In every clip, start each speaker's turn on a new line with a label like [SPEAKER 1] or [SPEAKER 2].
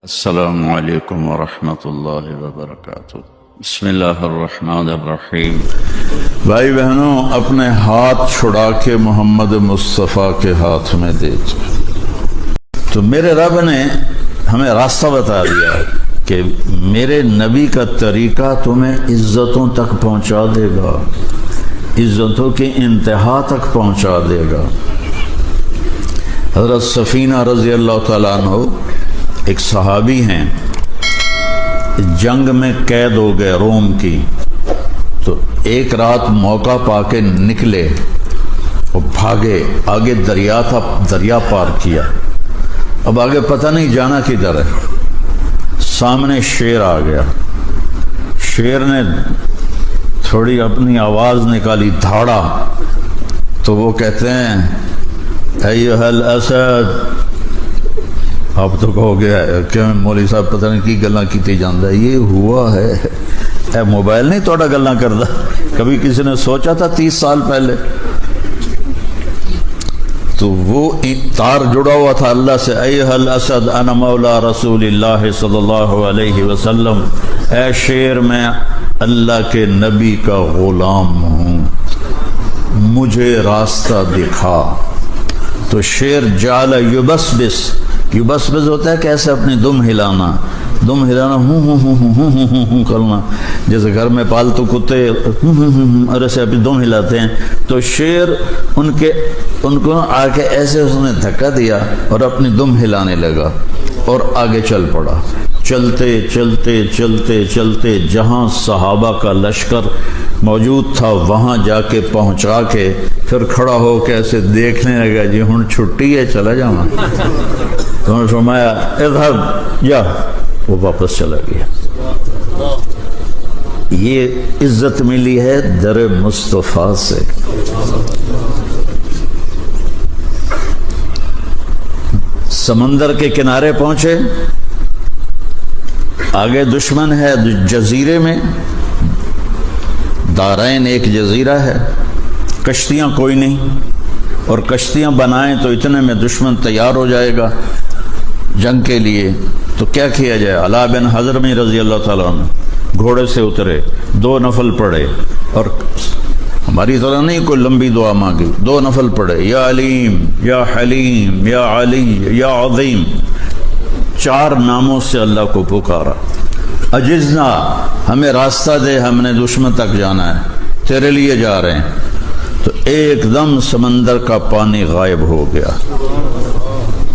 [SPEAKER 1] السلام علیکم ورحمۃ اللہ وبرکاتہ۔ بسم اللہ الرحمن الرحیم۔ بھائی بہنوں، اپنے ہاتھ چھڑا کے محمد مصطفیٰ کے ہاتھ میں دے تو میرے رب نے ہمیں راستہ بتا دیا کہ میرے نبی کا طریقہ تمہیں عزتوں تک پہنچا دے گا، عزتوں کی انتہا تک پہنچا دے گا۔ حضرت سفینہ رضی اللہ تعالیٰ عنہ ایک صحابی ہیں، جنگ میں قید ہو گئے روم کی، تو ایک رات موقع پا کے نکلے اور بھاگے، آگے دریا تھا، دریا پار کیا، اب آگے پتہ نہیں جانا کدھر ہے۔ سامنے شیر آ گیا، شیر نے تھوڑی اپنی آواز نکالی، دھاڑا، تو وہ کہتے ہیں ایھا الاسد۔ اب تو کہو گے کہ مولوی صاحب پتہ نہیں کی گلاں کیتی جاندا ہے، یہ ہوا ہے، اے موبائل نہیں توڑا گلاں کردا، کبھی کسی نے سوچا تھا 30 سال پہلے؟ تو وہ تار جڑا ہوا تھا اللہ سے، ایھا الاسد انا مولا رسول اللہ صلی اللہ علیہ وسلم، اے شیر میں اللہ کے نبی کا غلام ہوں، مجھے راستہ دکھا۔ تو شیر جعل یبسبس، یبسبس ہوتا ہے کیسے اپنی دم ہلانا، دم ہلانا، ہوں ہوں ہوں ہوں ہوں ہوں ہوں کرنا، جیسے گھر میں پالتو کتے ایسے اپنی دم ہلاتے ہیں۔ تو شیر ان کو آ کے ایسے اس نے دھکا دیا اور اپنی دم ہلانے لگا اور آگے چل پڑا۔ چلتے چلتے چلتے چلتے جہاں صحابہ کا لشکر موجود تھا وہاں جا کے پہنچا کے پھر کھڑا ہو کے ایسے دیکھنے لگا، جی ہن چھٹی ہے، چلا جاؤں۔ انہوں نے فرمایا اذهب جا، وہ واپس چلا گیا۔ یہ عزت ملی ہے در مصطفیٰ سے۔ سمندر کے کنارے پہنچے، آگے دشمن ہے جزیرے میں، دارین ایک جزیرہ ہے، کشتیاں کوئی نہیں، اور کشتیاں بنائیں تو اتنے میں دشمن تیار ہو جائے گا جنگ کے لیے، تو کیا کیا جائے؟ علا بن حضرمی رضی اللہ تعالیٰ عنہ گھوڑے سے اترے، 2 نفل پڑھے، اور ہماری طرح نہیں کوئی لمبی دعا مانگی، 2 نفل پڑھے، یا علیم یا حلیم یا علی یا عظیم، 4 ناموں سے اللہ کو پکارا۔ اجزنا، ہمیں راستہ دے، ہم نے دشمن تک جانا ہے، تیرے لیے جا رہے ہیں۔ تو ایک دم سمندر کا پانی غائب ہو گیا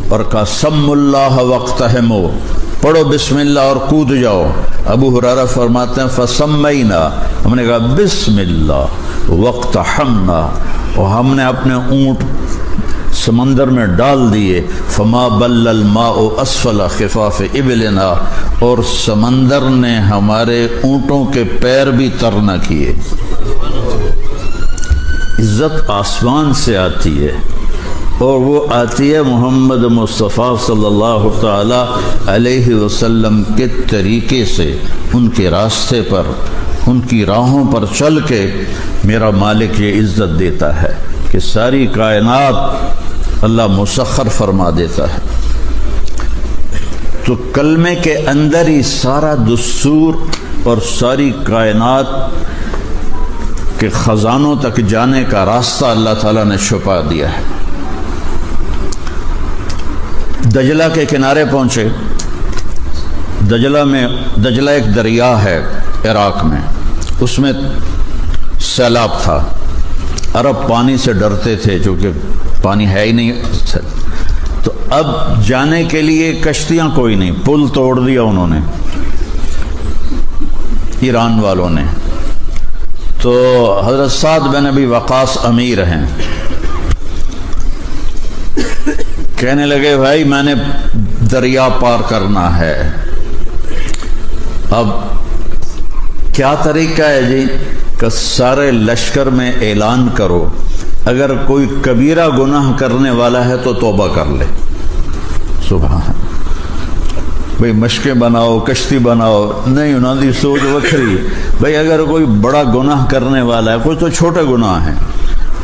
[SPEAKER 1] اور کہا سم اللہ وقتہمو، پڑھو بسم اللہ اور کود جاؤ۔ ابو ہریرہ فرماتے ہیں فسمینا، ہم نے کہا بسم اللہ وقتحمنا، اور ہم نے اپنے اونٹ سمندر میں ڈال دیے، فما بل الماء اسفل خفاف ابلنا، اور سمندر نے ہمارے اونٹوں کے پیر بھی تر نہ کیے۔ عزت آسمان سے آتی ہے، اور وہ آتی ہے محمد مصطفیٰ صلی اللہ تعالی علیہ وسلم کے طریقے سے، ان کے راستے پر، ان کی راہوں پر چل کے میرا مالک یہ عزت دیتا ہے کہ ساری کائنات اللہ مسخر فرما دیتا ہے۔ تو کلمے کے اندر ہی سارا دستور اور ساری کائنات کے خزانوں تک جانے کا راستہ اللہ تعالیٰ نے چھپا دیا ہے۔ دجلہ کے کنارے پہنچے، دجلہ ایک دریا ہے عراق میں، اس میں سیلاب تھا، عرب پانی سے ڈرتے تھے چونکہ پانی ہے ہی نہیں، تو اب جانے کے لیے کشتیاں کوئی نہیں، پل توڑ دیا انہوں نے، ایران والوں نے۔ تو حضرت سعد بن ابی وقاص امیر ہیں، کہنے لگے بھائی میں نے دریا پار کرنا ہے، اب کیا طریقہ ہے جی؟ کہ سارے لشکر میں اعلان کرو اگر کوئی کبیرہ گناہ کرنے والا ہے تو توبہ کر لے۔ سبحان، بھئی مشقیں بناؤ، کشتی بناؤ، نہیں انہوں نے سوچ وکھری، بھئی اگر کوئی بڑا گناہ کرنے والا ہے، کچھ تو چھوٹے گناہ ہیں،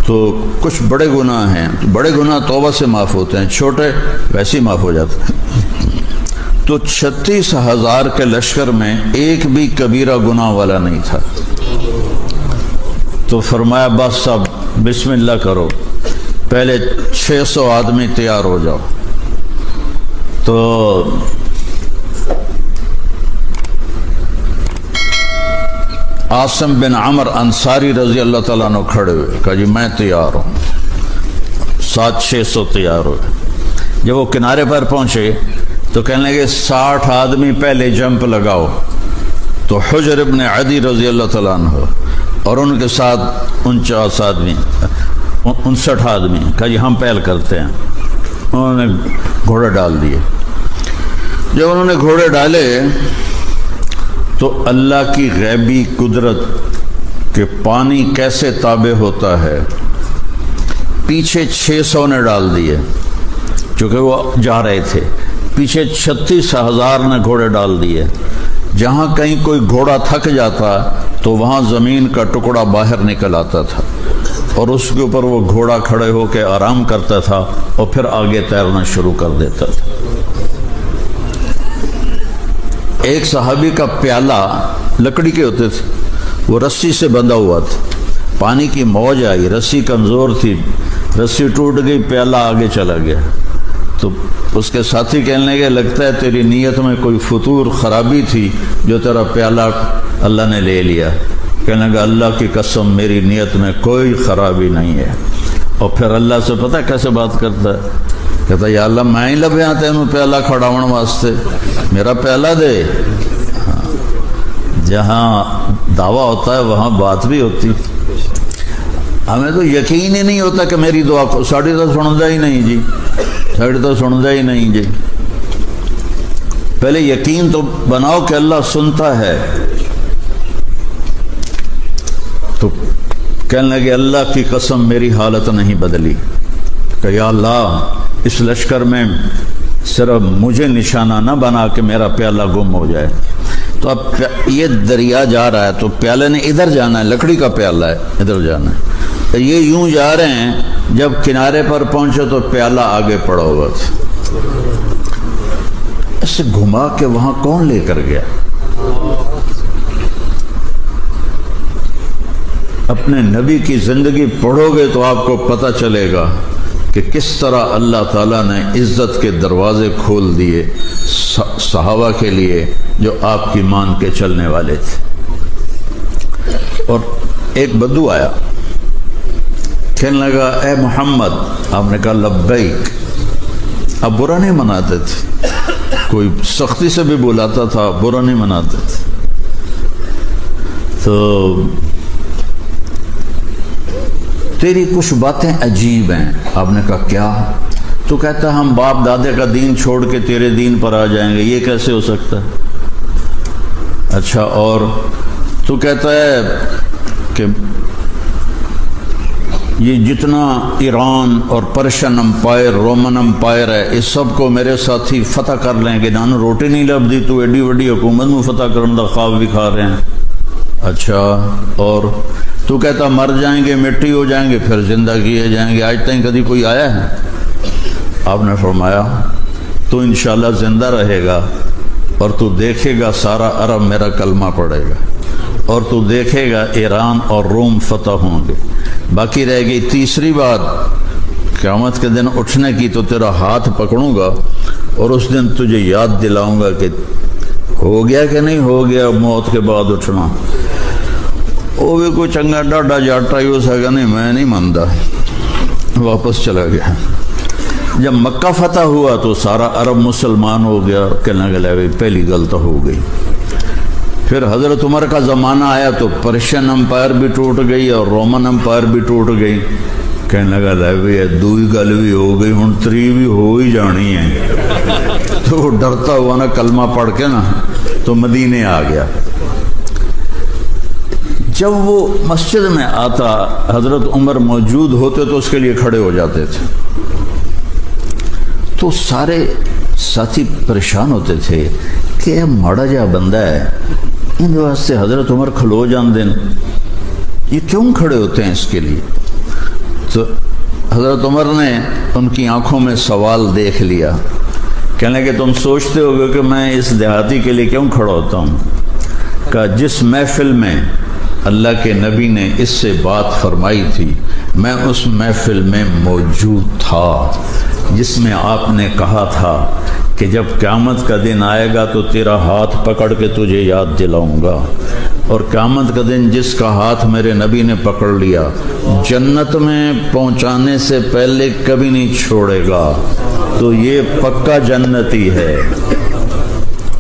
[SPEAKER 1] تو کچھ بڑے گناہ ہیں، بڑے گناہ توبہ سے معاف ہوتے ہیں، چھوٹے ویسے ہی معاف ہو جاتے ہیں۔ تو 36,000 کے لشکر میں ایک بھی کبیرہ گناہ والا نہیں تھا. تو فرمایا بس اب بسم اللہ کرو، پہلے 600 آدمی تیار ہو جاؤ. تو عاصم بن عمر انصاری رضی اللہ تعالیٰ عنہ کھڑے ہوئے، کہا جی میں تیار ہوں. 700-600 تیار ہوئے. جب وہ کنارے پر پہنچے تو کہنے لگے 60 آدمی پہلے جمپ لگاؤ. تو حجر ابن عدی رضی اللہ تعالیٰ عنہ اور ان کے ساتھ 49 آدمی 59 آدمی، کہا جی ہم پہل کرتے ہیں. انہوں نے گھوڑے ڈال دیے. جب انہوں نے گھوڑے ڈالے تو اللہ کی غیبی قدرت کہ پانی کیسے تابع ہوتا ہے، پیچھے 600 نے ڈال دیے چونکہ وہ جا رہے تھے، پیچھے 36,000 نے گھوڑے ڈال دیے. جہاں کہیں کوئی گھوڑا تھک جاتا تو وہاں زمین کا ٹکڑا باہر نکل آتا تھا اور اس کے اوپر وہ گھوڑا کھڑے ہو کے آرام کرتا تھا اور پھر آگے تیرنا شروع کر دیتا تھا. ایک صحابی کا پیالہ لکڑی کے ہوتے تھے، وہ رسی سے بندھا ہوا تھا. پانی کی موج آئی، رسی کمزور تھی، رسی ٹوٹ گئی، پیالہ آگے چلا گیا. تو اس کے ساتھی کہنے لگے لگتا ہے تیری نیت میں کوئی فطور خرابی تھی جو تیرا پیالہ اللہ نے لے لیا. کہنے لگا اللہ کی قسم میری نیت میں کوئی خرابی نہیں ہے. اور پھر اللہ سے پتہ کیسے بات کرتا ہے، کہتا ہے یا اللہ میں ہی لبھیا تینوں پیالہ کھڑاؤن واسطے، میرا پیالہ دے. جہاں دعویٰ ہوتا ہے وہاں بات بھی ہوتی. ہمیں تو یقین ہی نہیں ہوتا کہ میری دعا کو ساڑی تو سنتا ہی نہیں جی، ساڑی تو سنتا ہی نہیں جی. پہلے یقین تو بناؤ کہ اللہ سنتا ہے. تو کہنے لگے اللہ کی قسم میری حالت نہیں بدلی کہ یا اللہ اس لشکر میں صرف مجھے نشانہ نہ بنا کہ میرا پیالہ گم ہو جائے. تو اب یہ دریا جا رہا ہے تو پیالے نے ادھر جانا ہے، لکڑی کا پیالہ ہے ادھر جانا ہے. یہ یوں جا رہے ہیں، جب کنارے پر پہنچے تو پیالہ آگے پڑا ہوا تھا. اسے گھما کے وہاں کون لے کر گیا؟ اپنے نبی کی زندگی پڑھو گے تو آپ کو پتہ چلے گا کہ کس طرح اللہ تعالیٰ نے عزت کے دروازے کھول دیے صحابہ کے لیے جو آپ کی مان کے چلنے والے تھے. اور ایک بدو آیا، کہنے لگا اے محمد. آپ نے کہا لبیک. اب برا نہیں مناتے تھے، کوئی سختی سے بھی بلاتا تھا، برا نہیں مناتے تھے. تو تیری کچھ باتیں عجیب ہیں. آپ نے کہا کیا؟ تو کہتا ہم باپ دادے کا دین چھوڑ کے تیرے دین پر آ جائیں گے، یہ کیسے ہو سکتا ہے؟ اچھا اور تو کہتا ہے کہ یہ جتنا ایران اور پرشین امپائر، رومن امپائر ہے، اس سب کو میرے ساتھی فتح کر لیں گے. نانو روٹی نہیں لب دی تو ایڈی وڈی حکومت میں فتح کرنے کا خواب بھی کھا رہے ہیں. اچھا اور تو کہتا مر جائیں گے، مٹی ہو جائیں گے، پھر زندہ کیے جائیں گے. آج تک کبھی کوئی آیا ہے؟ آپ نے فرمایا تو انشاءاللہ زندہ رہے گا اور تو دیکھے گا سارا عرب میرا کلمہ پڑھے گا اور تو دیکھے گا ایران اور روم فتح ہوں گے. باقی رہ گئی تیسری بات، قیامت کے دن اٹھنے کی. تو تیرا ہاتھ پکڑوں گا اور اس دن تجھے یاد دلاؤں گا کہ ہو گیا کہ نہیں ہو گیا موت کے بعد اٹھنا. وہ بھی کوئی چنگا ڈاڈا جاٹا ہی ہو سکا، نہیں میں نہیں مانتا، واپس چلا گیا. جب مکہ فتح ہوا تو سارا عرب مسلمان ہو گیا. کہنے لگا پہلی غلط ہو گئی. پھر حضرت عمر کا زمانہ آیا تو پرشین امپائر بھی ٹوٹ گئی اور رومن امپائر بھی ٹوٹ گئی. کہنے لگا دوئی گل بھی ہو گئی، ہن تری بھی ہو ہی جانی ہے. تو وہ ڈرتا ہوا نا کلمہ پڑھ کے نا تو مدینے آ گیا. جب وہ مسجد میں آتا حضرت عمر موجود ہوتے تو اس کے لیے کھڑے ہو جاتے تھے. تو سارے ساتھی پریشان ہوتے تھے کہ یہ ماڑا جا بندہ ہے، ان واسطے حضرت عمر کھلو جان دیں، یہ کیوں کھڑے ہوتے ہیں اس کے لیے؟ تو حضرت عمر نے ان کی آنکھوں میں سوال دیکھ لیا کہنے کہ تم سوچتے ہوگے کہ میں اس دیہاتی کے لیے کیوں کھڑا ہوتا ہوں؟ کہ جس محفل میں اللہ کے نبی نے اس سے بات فرمائی تھی میں اس محفل میں موجود تھا، جس میں آپ نے کہا تھا کہ جب قیامت کا دن آئے گا تو تیرا ہاتھ پکڑ کے تجھے یاد دلاؤں گا، اور قیامت کا دن جس کا ہاتھ میرے نبی نے پکڑ لیا جنت میں پہنچانے سے پہلے کبھی نہیں چھوڑے گا، تو یہ پکا جنتی ہے۔